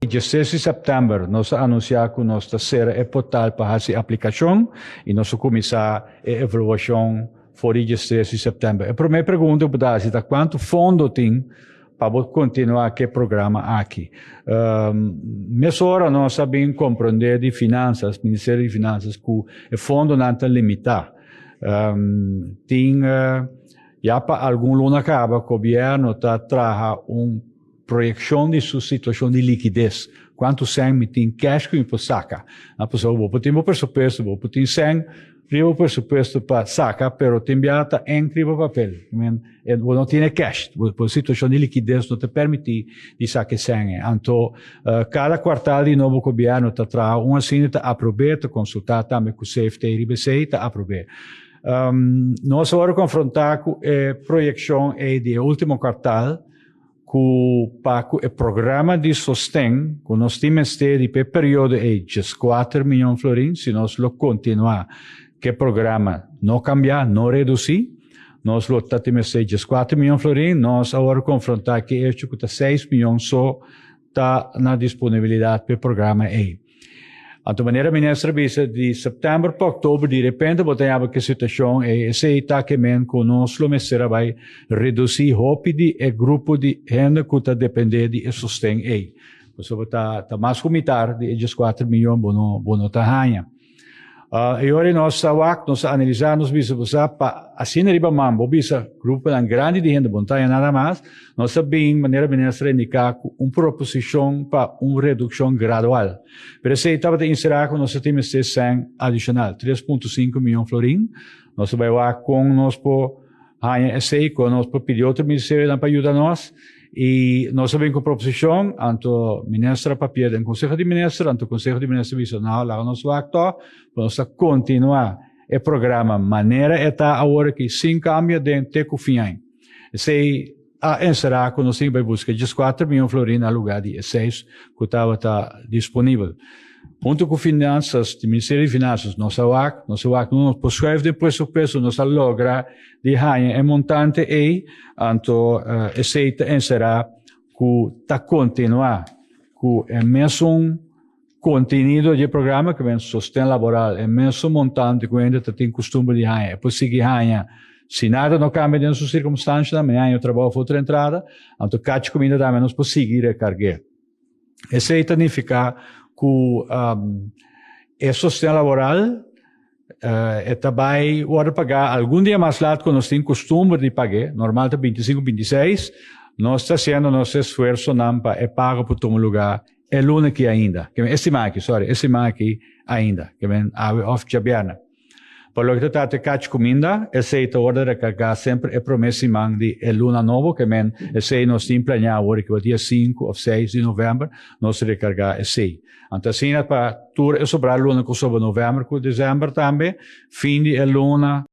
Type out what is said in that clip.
16 de setembro, nós anunciamos que nós terceira é portal para fazer aplicação e nós começar a evaluação for 16 de setembro. A primeira pergunta é quanto fundo tem para continuar aquele programa aqui. Nessa hora nós sabemos compreender de finanças, Ministério de Finanças, que o fundo não está limitado. Tem, já para algum ano acaba, o governo está trazendo uma projeção de sua situação de liquidez. Quanto sem tem cash que me saca. A pessoa vou ter um pressuposto, vou ter 100, o pressuposto para sacar, pero tem está em papel. Não tem cash. A situação de liquidez não te permite de sacar 100. Então, cada quartal de novo governo está trazendo uma cinta a aprovar, está consultar também com o CFT e IBC, está a aprovar. Nós agora confrontar com a projeção de último quartal, com o programa de sostém, que nós temos de período é de 4 milhões de florins, se nós lo continuar, que o programa não cambiar, não reduzir, nós lo temos de 4 milhões de florins, nós agora confrontar que este que 6 milhões só está na disponibilidade para o programa aí. De maneira, ministra, de setembro para outubro, de repente, botamos que a situação é esse que nós vai reduzir rápido o grupo de gente que está dependendo de sustento aí. Você está mais comitar de 4 milhões, não está ganhando. E agora nós analisamos, assim arriba mambo, grupo grande de gente, não nada mais, nós sabemos, maneira ministra, indicar uma proposição para uma redução gradual. Pero se estava de inserir com nós temos 100 adicional, 3,5 milhões de florins, nós vamos com nós por esse, com nós por pedir outro ministério para ajudar nós, e nós sabemos com proposição, anto ministra papel do Conselho de Ministros, anto Conselho de Ministros visional, lá nós vamos para nós continuar o programa maneira está agora que sem cambio de tecufinhai. Se a encerrar com nós vai buscar 4 milhões de florins no lugar de 6 que estava disponível. Junto com finanças, o Ministério de Finanças, nossa WAC não prescreve de pressuposto, nós logra de ganhar montante e, então, aceita encerrar que está continuar com o mesmo conteúdo de programa que vem sustento laboral, o mesmo montante que ainda tem costume de ganhar. Depois seguir ganhar, se nada não cambia dentro das circunstâncias, amanhã o trabalho for outra entrada, então cada comida também nós podemos seguir a carga. Isso significa que o sustento laboral também vai pagar algum dia mais lado quando nós temos costume de pagar, normalmente 25, 26, nós estamos fazendo nosso esforço para pagar por todo lugar, é o único ainda, esse aqui ainda, que vem a Jabiana. Por lo que está te catch comida, esse a hora de recargar sempre é promessa de luna novo, que vem esse nós temos planeado agora que o dia 5 ou 6 de novembro, nós recargar esse. Então, assim, para sobrar luna que sobre novembro, com dezembro também, fim de luna,